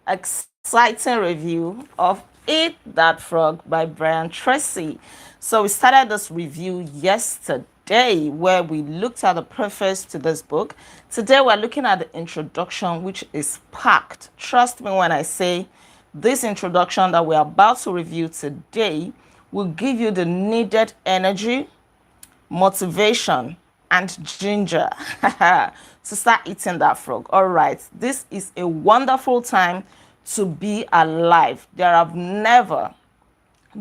exciting review of Eat That Frog by Brian Tracey. So we started this review yesterday where we looked at the preface to this book. Today we're looking at the introduction, which is packed. Trust me when I say this introduction that we're about to review today will give you the needed energy, motivation, and ginger to start eating that frog. All right, this is a wonderful time to be alive. There have never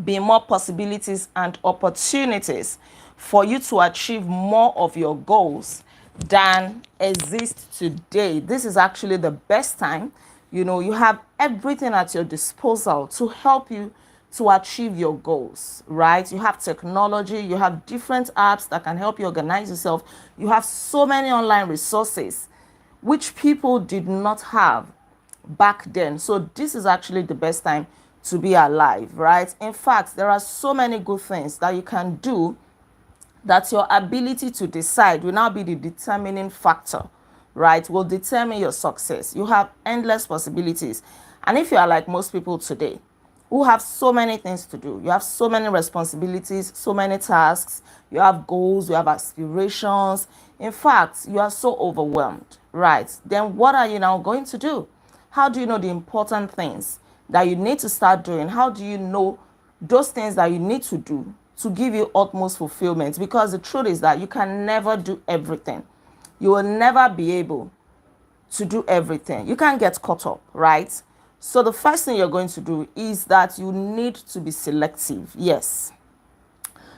been more possibilities and opportunities for you to achieve more of your goals than exist today. This is actually the best time. You know, you have everything at your disposal to help you to achieve your goals, right? You have technology, you have different apps that can help you organize yourself. You have so many online resources which people did not have back then. So this is actually the best time to be alive, right? In fact, there are so many good things that you can do that your ability to decide will now be the determining factor, right? Will determine your success. You have endless possibilities. And if you are like most people today, who have so many things to do, you have so many responsibilities, so many tasks, you have goals, you have aspirations. In fact, you are so overwhelmed, right? Then what are you now going to do? How do you know the important things that you need to start doing? How do you know those things that you need to do to give you utmost fulfillment? Because the truth is that you can never do everything. You will never be able to do everything. You can't get caught up, right? So the first thing you're going to do is that you need to be selective. Yes,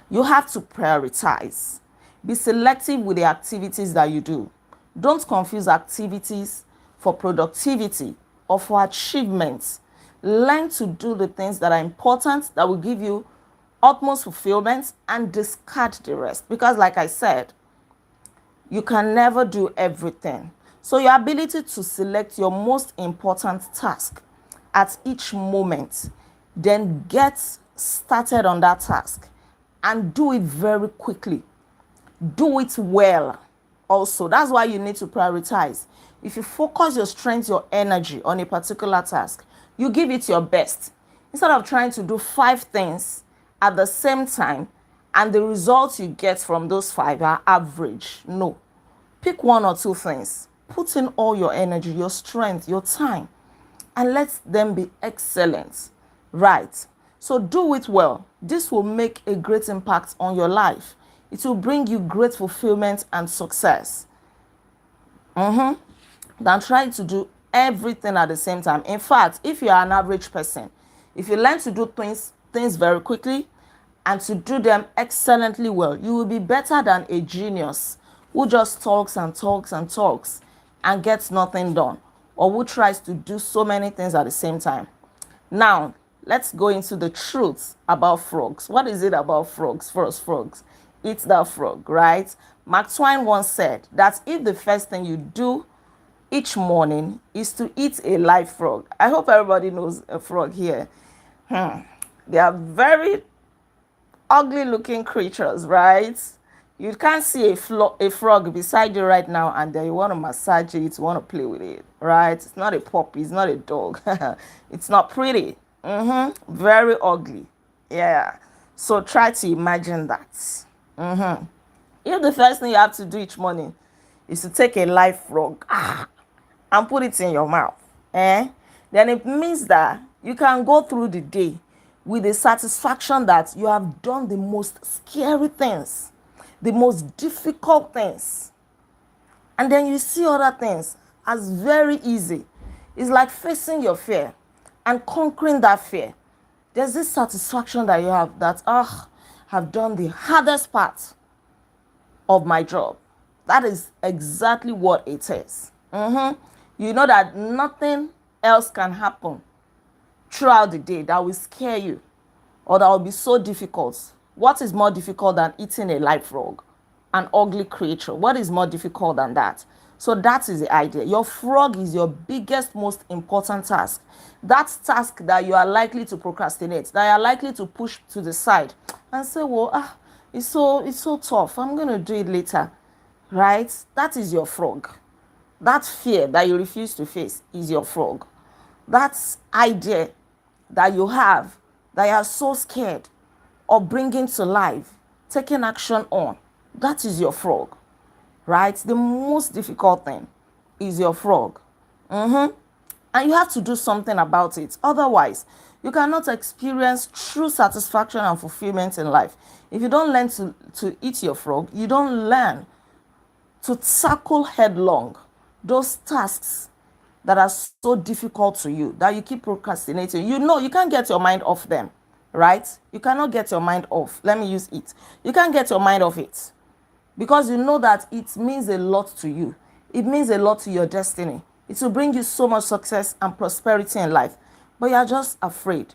you have to prioritize. Be selective with the activities that you do. Don't confuse activities for productivity or for achievements. Learn to do the things that are important, that will give you utmost fulfillment, and discard the rest. Because like I said, you can never do everything. So your ability to select your most important task at each moment, then get started on that task and do it very quickly. Do it well also. That's why you need to prioritize. If you focus your strength, your energy on a particular task, you give it your best. Instead of trying to do 5 things at the same time and the results you get from those 5 are average. No. Pick 1 or 2 things. Put in all your energy, your strength, your time, and let them be excellent. Right. So do it well. This will make a great impact on your life. It will bring you great fulfillment and success. Than trying to do everything at the same time. In fact, if you are an average person, if you learn to do things very quickly and to do them excellently well, you will be better than a genius who just talks and talks and talks and gets nothing done, or who tries to do so many things at the same time. Now, let's go into the truth about frogs. What is it about frogs? First, frogs. Eat that frog, right? Mark Twain once said that if the first thing you do each morning is to eat a live frog. I hope everybody knows a frog here. They are very ugly looking creatures, right? You can't see a frog beside you right now and then you want to massage it, you want to play with it, right? It's not a puppy, it's not a dog. It's not pretty. Very ugly. Yeah. So try to imagine that. If the first thing you have to do each morning is to take a live frog and put it in your mouth, then it means that you can go through the day with the satisfaction that you have done the most scary things, the most difficult things, and then you see other things as very easy. It's like facing your fear and conquering that fear. There's this satisfaction that you have that, have done the hardest part of my job. That is exactly what it is. You know that nothing else can happen throughout the day that will scare you or that will be so difficult. What is more difficult than eating a live frog? An ugly creature. What is more difficult than that? So that is the idea. Your frog is your biggest, most important task. That task that you are likely to procrastinate, that you are likely to push to the side and say, well, it's so tough. I'm going to do it later. Right? That is your frog. That fear that you refuse to face is your frog. That idea that you have that you are so scared of bringing to life, taking action on, that is your frog, right? The most difficult thing is your frog. And you have to do something about it. Otherwise, you cannot experience true satisfaction and fulfillment in life. If you don't learn to eat your frog, you don't learn to tackle headlong those tasks that are so difficult to you, that you keep procrastinating. You know you can't get your mind off them, right? You cannot get your mind off. Let me use it. You can't get your mind off it because you know that it means a lot to you. It means a lot to your destiny. It will bring you so much success and prosperity in life, but you are just afraid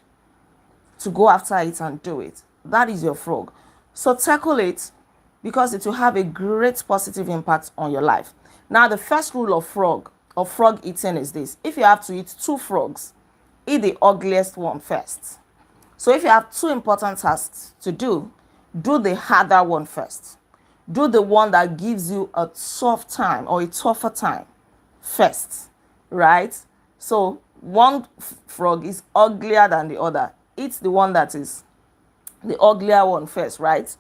to go after it and do it. That is your frog. So tackle it because it will have a great positive impact on your life. Now, the first rule of frog eating is this. If you have to eat 2 frogs, eat the ugliest one first. So if you have 2 important tasks to do the harder one first. Do the one that gives you a tough time or a tougher time first, right? So one frog is uglier than the other. Eat the one that is the uglier one first, right?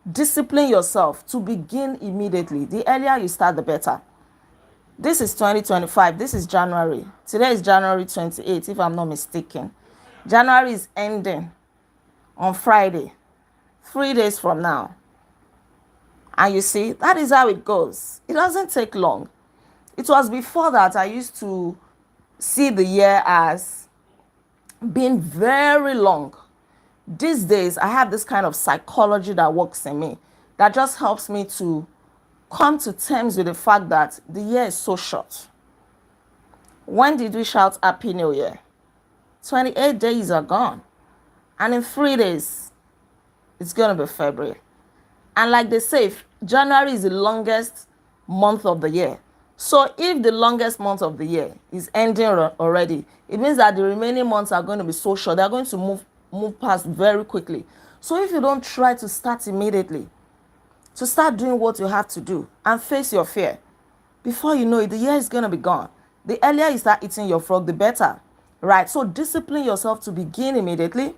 Discipline yourself to begin immediately. The earlier you start, the better. This is 2025. This is January. Today is January 28th, if I'm not mistaken. January is ending on Friday, 3 days from now. And you see, that is how it goes. It doesn't take long. It was before that I used to see the year as being very long. These days, I have this kind of psychology that works in me that just helps me to come to terms with the fact that the year is so short. When did we shout Happy New Year? 28 days are gone. And in 3 days, it's going to be February. And like they say, January is the longest month of the year. So if the longest month of the year is ending already, it means that the remaining months are going to be so short. They're going to move past very quickly. So if you don't try to start immediately, to start doing what you have to do and face your fear, before you know it, the year is going to be gone. The earlier you start eating your frog, the better, right? So discipline yourself to begin immediately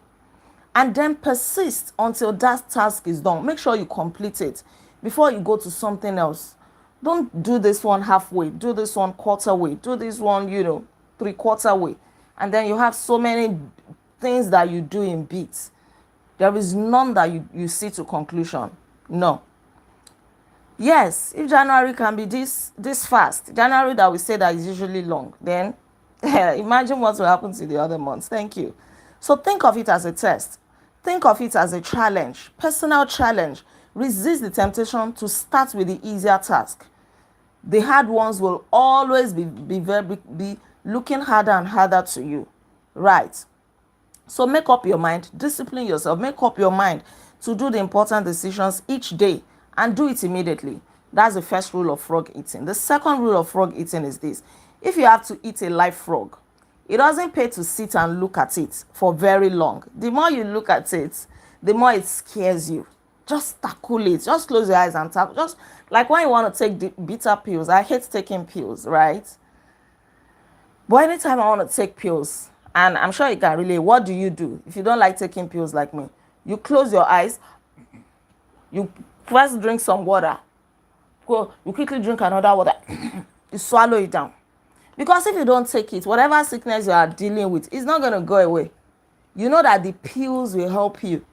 and then persist until that task is done. Make sure you complete it before you go to something else. Don't do this one halfway, do this one quarter way, do this one, 3/4 way. And then you have so many things that you do in bits. There is none that you see to conclusion. No. Yes, if January can be this fast, January that we say that is usually long, then imagine what will happen to the other months. Thank you. So think of it as a test. Think of it as a challenge, personal challenge. Resist the temptation to start with the easier task. The hard ones will always be looking harder and harder to you, right? So make up your mind, discipline yourself, make up your mind to do the important decisions each day and do it immediately. That's the first rule of frog eating. The second rule of frog eating is this. If you have to eat a live frog, it doesn't pay to sit and look at it for very long. The more you look at it, the more it scares you. Just tackle it. Just close your eyes and tackle. Just like when you want to take the bitter pills. I hate taking pills, right? But anytime I want to take pills, and I'm sure you can relate, what do? If you don't like taking pills like me, you close your eyes, you first drink some water, you quickly drink another water, you swallow it down. Because if you don't take it, whatever sickness you are dealing with, it's not going to go away. You know that the pills will help you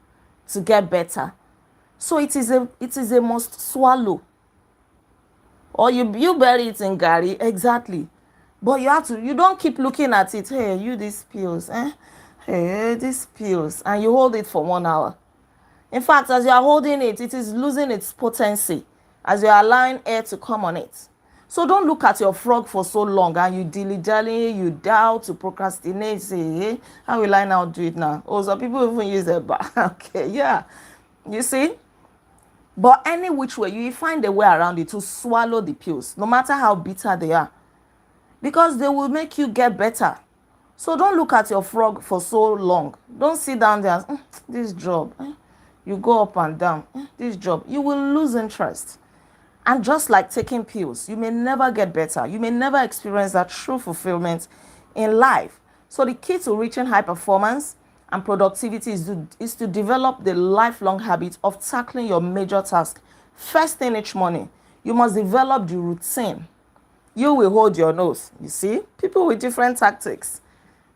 to get better. So it is a must swallow. Or you bury it in gari, exactly. But you don't keep looking at it. Hey, these pills, Hey, these pills. And you hold it for 1 hour. In fact, as you are holding it, it is losing its potency as you are allowing air to come on it. So don't look at your frog for so long and you dilly-dally, you doubt, you procrastinate, say, hey, how will I now do it now? Oh, some people even use a bar. Okay, yeah. You see? But any which way, you find a way around it to swallow the pills, no matter how bitter they are. Because they will make you get better. So don't look at your frog for so long. Don't sit down there and, this job. You go up and down. This job. You will lose interest. And just like taking pills, you may never get better. You may never experience that true fulfillment in life. So the key to reaching high performance and productivity is to develop the lifelong habit of tackling your major task first thing each morning. You must develop the routine. You will hold your nose. You see, people with different tactics.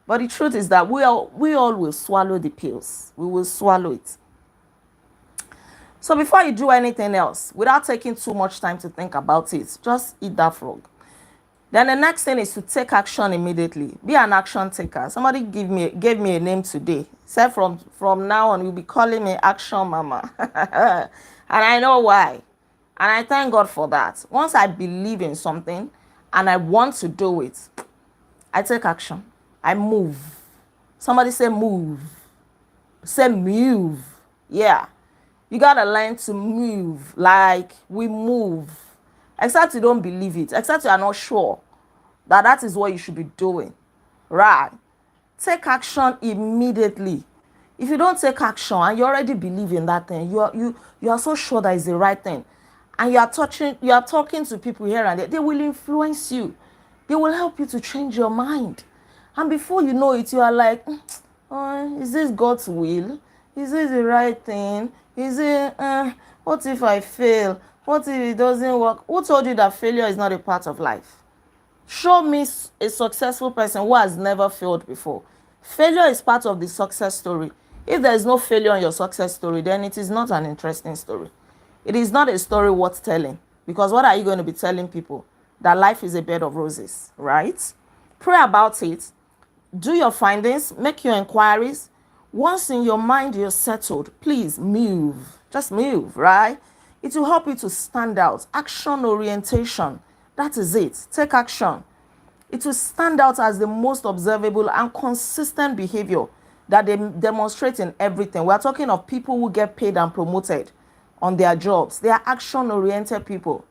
But the truth is that we all will swallow the pills. We will swallow it. So before you do anything else, without taking too much time to think about it, just eat that frog. Then the next thing is to take action immediately. Be an action taker. Somebody gave me a name today. Said from now on, you'll be calling me Action Mama. And I know why. And I thank God for that. Once I believe in something and I want to do it, I take action. I move. Somebody say move. Say move. Yeah. You gotta learn to move like we move. Except you don't believe it. Except you are not sure that is what you should be doing. Right. Take action immediately. If you don't take action and you already believe in that thing, you are so sure that it's the right thing, and you are talking to people here and there, they will influence you. They will help you to change your mind. And before you know it, you are like, is this God's will? Is this the right thing? Is it, what if I fail? What if it doesn't work? Who told you that failure is not a part of life? Show me a successful person who has never failed before. Failure is part of the success story. If there is no failure in your success story, then it is not an interesting story. It is not a story worth telling. Because what are you going to be telling people? That life is a bed of roses, right? Pray about it. Do your findings. Make your inquiries. Once in your mind you're settled, please move. Just move, right? It will help you to stand out. Action orientation. That is it. Take action. It will stand out as the most observable and consistent behavior that they demonstrate in everything. We are talking of people who get paid and promoted on their jobs. They are action-oriented people,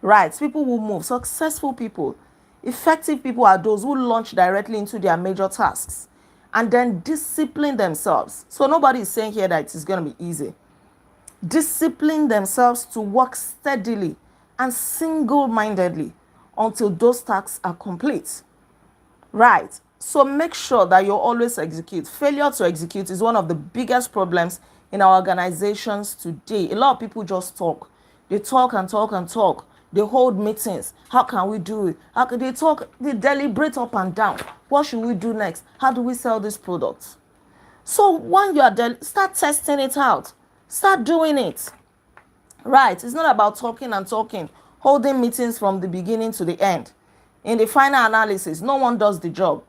right? People who move. Successful people. Effective people are those who launch directly into their major tasks and then discipline themselves. So nobody is saying here that it is going to be easy. Discipline themselves to work steadily and single-mindedly until those tasks are complete. Right. So make sure that you always execute. Failure to execute is one of the biggest problems in our organizations today. A lot of people just talk. They talk and talk and talk. They hold meetings. How can we do it? How can they talk? They deliberate up and down. What should we do next? How do we sell this product? So when you are start testing it out. Start doing it. Right. It's not about talking and talking, holding meetings from the beginning to the end. In the final analysis, no one does the job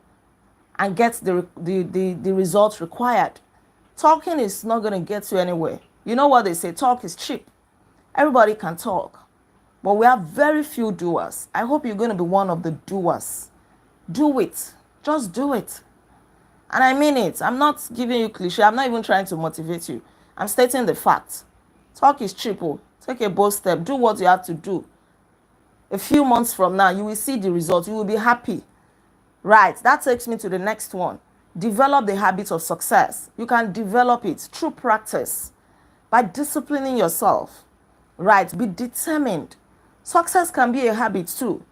and gets the results required. Talking is not going to get you anywhere. You know what they say, talk is cheap. Everybody can talk, but we have very few doers. I hope you're going to be one of the doers. Do it. Just do it. And I mean it. I'm not giving you cliche. I'm not even trying to motivate you. I'm stating the fact. Talk is cheap. Take a bold step. Do what you have to do. A few months from now, you will see the results. You will be happy. Right. That takes me to the next one. Develop the habit of success. You can develop it through practice by disciplining yourself. Right. Be determined. Success can be a habit too.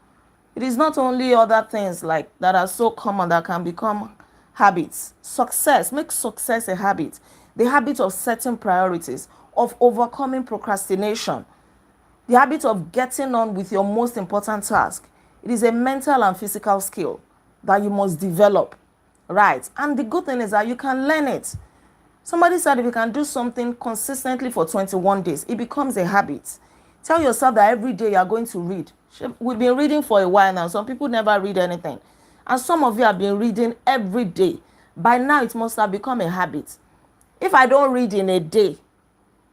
It is not only other things like that are so common that can become habits. Success. Make success a habit. The habit of setting priorities, of overcoming procrastination, the habit of getting on with your most important task. It is a mental and physical skill that you must develop, right? And the good thing is that you can learn it. Somebody said if you can do something consistently for 21 days, it becomes a habit. Tell yourself that every day you are going to read. We've been reading for a while now. Some people never read anything. And some of you have been reading every day. By now, it must have become a habit. If I don't read in a day,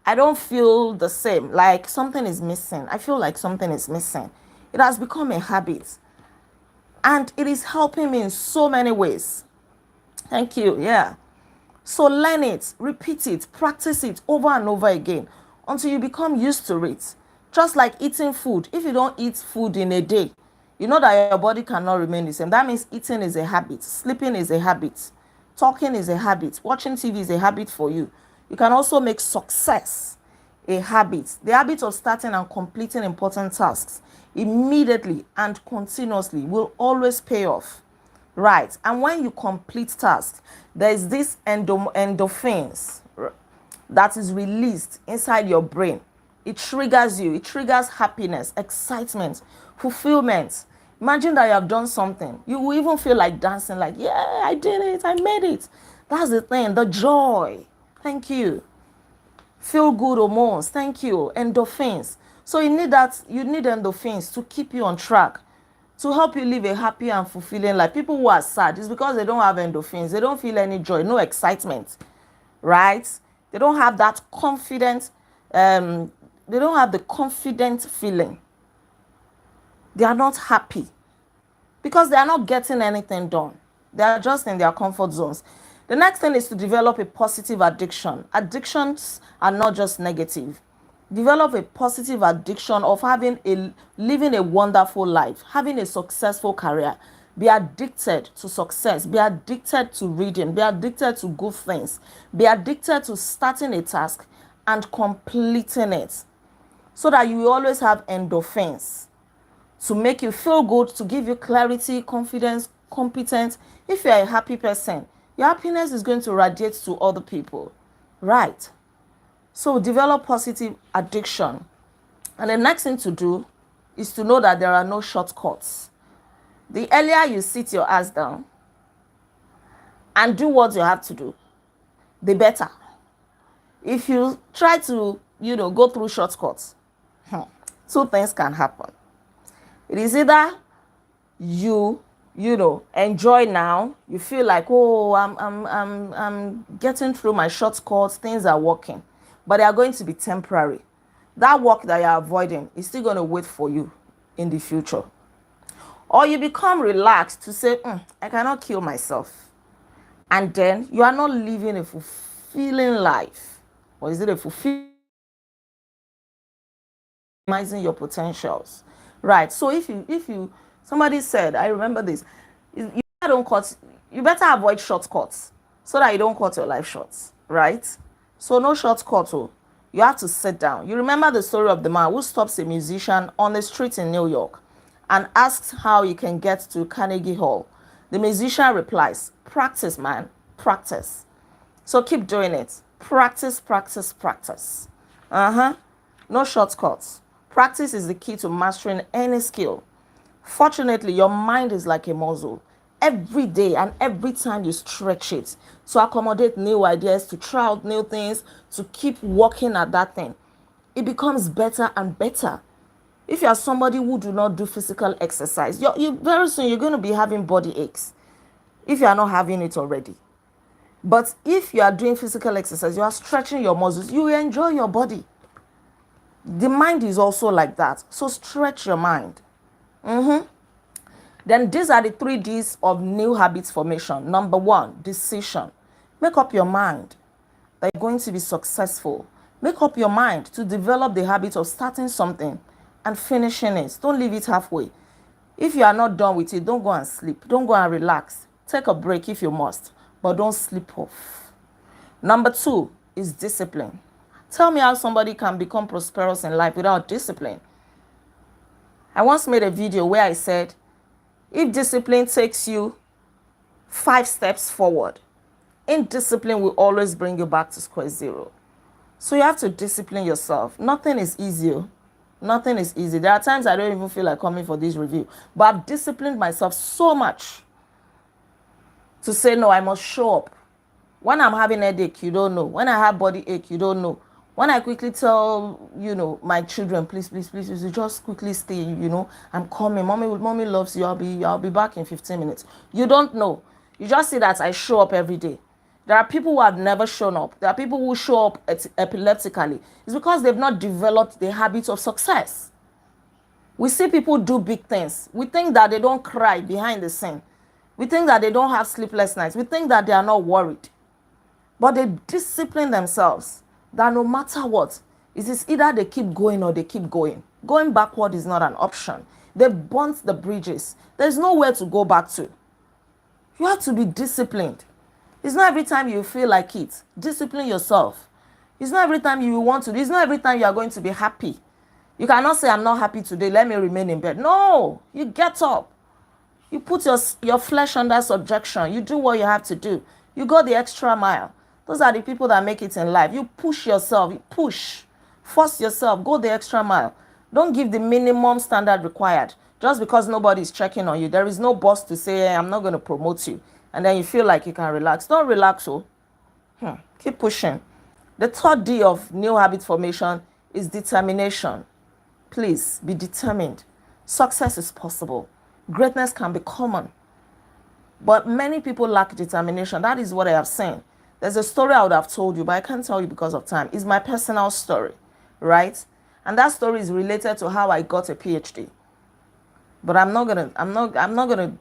I don't feel the same, like something is missing. I feel like something is missing. It has become a habit. And it is helping me in so many ways. Thank you. Yeah. So learn it, repeat it, practice it over and over again until you become used to it. Just like eating food. If you don't eat food in a day, you know that your body cannot remain the same. That means eating is a habit. Sleeping is a habit. Talking is a habit. Watching TV is a habit for you. You can also make success a habit, the habit of starting and completing important tasks immediately and continuously will always pay off. Right. And when you complete tasks, there is this endorphins that is released inside your brain. It triggers you. It triggers happiness, excitement, fulfillment. Imagine that you have done something. You will even feel like dancing, like, yeah, I did it. I made it. That's the thing. The joy. Thank you. Feel good hormones. Thank you. Endorphins. So you need that. You need endorphins to keep you on track, to help you live a happy and fulfilling life. People who are sad is because they don't have endorphins. They don't feel any joy, no excitement, right? They don't have that confident, they don't have the confident feeling. They are not happy because they are not getting anything done. They are just in their comfort zones. The next thing is to develop a positive addiction. Addictions are not just negative. Develop a positive addiction of living a wonderful life, having a successful career. Be addicted to success. Be addicted to reading. Be addicted to good things. Be addicted to starting a task and completing it, so that you will always have endorphins to make you feel good, to give you clarity, confidence, competence. If you're a happy person, your happiness is going to radiate to other people, right? So develop positive addiction. And the next thing to do is to know that there are no shortcuts. The earlier you sit your ass down and do what you have to do, the better. If you try to, go through shortcuts, two things can happen. It is either you enjoy now, you feel like, oh, I'm getting through my shortcuts, things are working, but they are going to be temporary. That work that you're avoiding is still going to wait for you in the future. Or you become relaxed to say, I cannot kill myself. And then you are not living a fulfilling life. Or is it a fulfilling? Maximizing your potentials. Right. So if you somebody said, I remember this, you better avoid shortcuts so that you don't cut your life short. Right? So no shortcut. You have to sit down. You remember the story of the man who stops a musician on the street in New York and asks how he can get to Carnegie Hall. The musician replies, practice, man, practice. So keep doing it. Practice, practice, practice. No shortcuts. Practice is the key to mastering any skill. Fortunately, your mind is like a muscle. Every day and every time you stretch it to accommodate new ideas, to try out new things, to keep working at that thing, it becomes better and better. If you are somebody who do not do physical exercise, you very soon you're going to be having body aches if you are not having it already. But if you are doing physical exercise, you are stretching your muscles, you will enjoy your body. The mind is also like that. So stretch your mind. Then these are the 3 Ds of new habits formation. Number 1, decision. Make up your mind that you're going to be successful. Make up your mind to develop the habit of starting something and finishing it. Don't leave it halfway. If you are not done with it, don't go and sleep. Don't go and relax. Take a break if you must, but don't sleep off. Number 2 is discipline. Tell me how somebody can become prosperous in life without discipline. I once made a video where I said, if discipline takes you 5 steps forward, indiscipline will always bring you back to square zero. So you have to discipline yourself. Nothing is easy. Nothing is easy. There are times I don't even feel like coming for this review, but I've disciplined myself so much to say, no, I must show up. When I'm having a headache, you don't know. When I have body ache, you don't know. When I quickly tell, my children, please, you just quickly stay, I'm coming. Mommy loves you. I'll be back in 15 minutes. You don't know. You just see that I show up every day. There are people who have never shown up. There are people who show up epileptically. It's because they've not developed the habit of success. We see people do big things. We think that they don't cry behind the scene. We think that they don't have sleepless nights. We think that they are not worried. But they discipline themselves that no matter what, it is either they keep going or they keep going. Going backward is not an option. They burnt the bridges. There's nowhere to go back to. You have to be disciplined. It's not every time you feel like it. Discipline yourself. It's not every time you want to. It's not every time you are going to be happy. You cannot say, I'm not happy today, let me remain in bed. No, you get up. You put your flesh under subjection. You do what you have to do. You go the extra mile. Those are the people that make it in life. You push yourself. You push. Force yourself. Go the extra mile. Don't give the minimum standard required just because nobody is checking on you. There is no boss to say, hey, I'm not going to promote you. And then you feel like you can relax. Don't relax, oh. Keep pushing. The third D of new habit formation is determination. Please be determined. Success is possible. Greatness can be common. But many people lack determination. That is what I have seen. There's a story I would have told you, but I can't tell you because of time. It's my personal story, right? And that story is related to how I got a PhD. But I'm not gonna,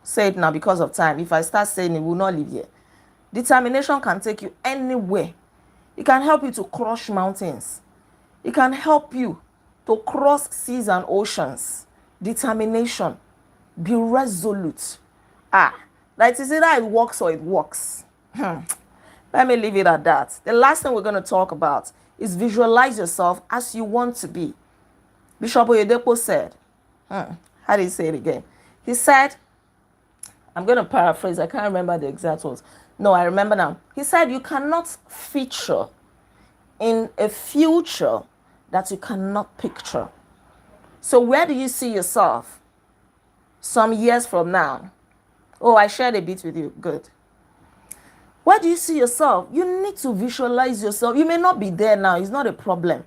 say it now because of time. If I start saying it, we'll not live here. Determination can take you anywhere. It can help you to crush mountains. It can help you to cross seas and oceans. Determination. Be resolute. Like you say that it works or it works. Let me leave it at that. The last thing we're going to talk about is visualize yourself as you want to be. Bishop Oyedepo said, how did he say it again? He said, I'm going to paraphrase, I can't remember the exact words. No, I remember now. He said, you cannot feature in a future that you cannot picture. So where do you see yourself some years from now? Oh, I shared a bit with you. Good. Where do you see yourself? You need to visualize yourself. You may not be there now. It's not a problem.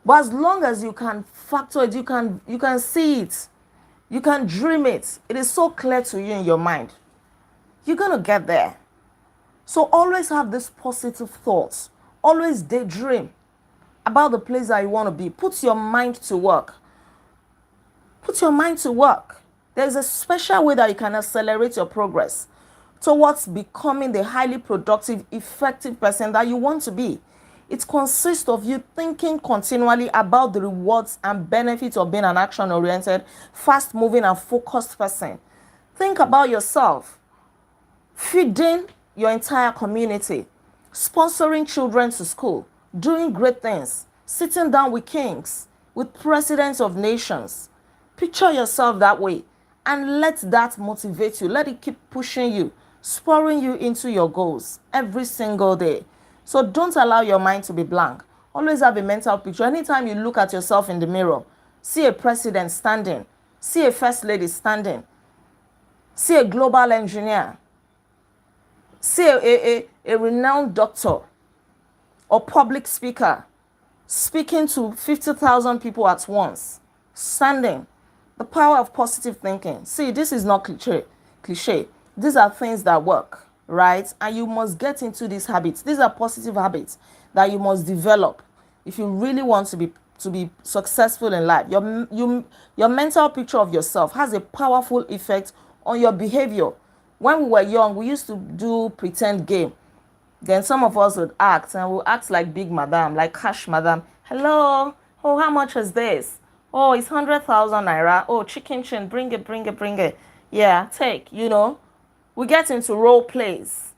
But as long as you can factor it, you can see it. You can dream it. It is so clear to you in your mind. You're going to get there. So always have these positive thoughts. Always daydream about the place that you want to be. Put your mind to work. Put your mind to work. There's a special way that you can accelerate your progress towards becoming the highly productive, effective person that you want to be. It consists of you thinking continually about the rewards and benefits of being an action-oriented, fast-moving, and focused person. Think about yourself. Feeding your entire community, sponsoring children to school, doing great things, sitting down with kings, with presidents of nations. Picture yourself that way and let that motivate you. Let it keep pushing you, spurring you into your goals every single day. So don't allow your mind to be blank. Always have a mental picture. Anytime you look at yourself in the mirror, see a president standing, see a first lady standing, see a global engineer, see a renowned doctor or public speaker speaking to 50,000 people at once, standing. The power of positive thinking. See, this is not cliche. These are things that work, right? And you must get into these habits. These are positive habits that you must develop if you really want to be successful in life. Your mental picture of yourself has a powerful effect on your behavior. When we were young, we used to do pretend game. Then some of us would act, and we'll act like big madam, like cash madam. Hello, oh, how much is this? Oh, it's 100,000 naira. Oh, chicken chin, bring it. Yeah, take, We get into role plays.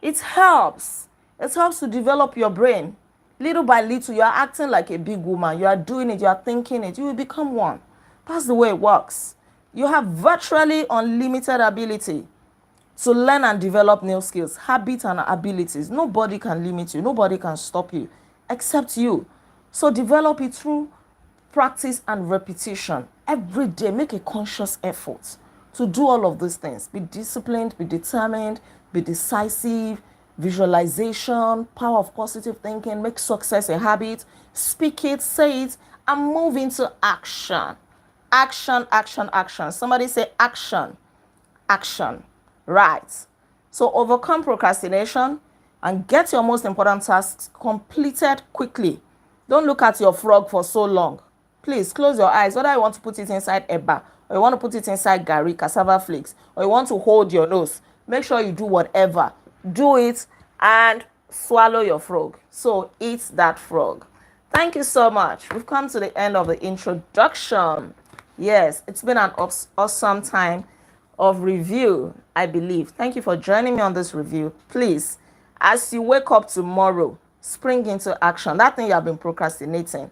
It helps. It helps to develop your brain. Little by little, you are acting like a big woman. You are doing it. You are thinking it. You will become one. That's the way it works. You have virtually unlimited ability to learn and develop new skills, habits, and abilities. Nobody can limit you. Nobody can stop you except you. So develop it through practice and repetition. Every day, make a conscious effort to do all of these things. Be disciplined, be determined, be decisive, visualization, power of positive thinking, make success a habit, speak it, say it, and move into action. Action, action, action. Somebody say action, action. Right. So overcome procrastination and get your most important tasks completed quickly. Don't look at your frog for so long. Please close your eyes. Whether you want to put it inside eba, or you want to put it inside gari, cassava flakes, or you want to hold your nose, make sure you do whatever. Do it and swallow your frog. So eat that frog. Thank you so much. We've come to the end of the introduction. Yes, it's been an awesome time of review, I believe. Thank you for joining me on this review. Please, as you wake up tomorrow, Spring into action. That thing you have been procrastinating.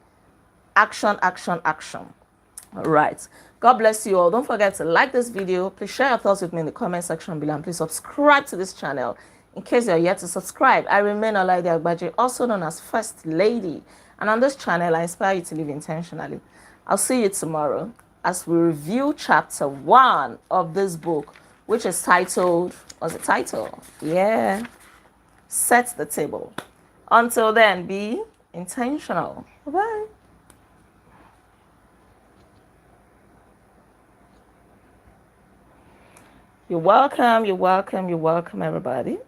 Action, action, action. All right. God bless you all. Don't forget to like this video. Please share your thoughts with me in the comment section below. And please subscribe to this channel in case you're yet to subscribe. I remain Olaide Agbaje, also known as First Lady. And on this channel, I inspire you to live intentionally. I'll see you tomorrow as we review chapter 1 of this book, which is titled, what's the title? Yeah. Set the table. Until then, be intentional. Bye-bye. You're welcome, you're welcome, you're welcome, everybody.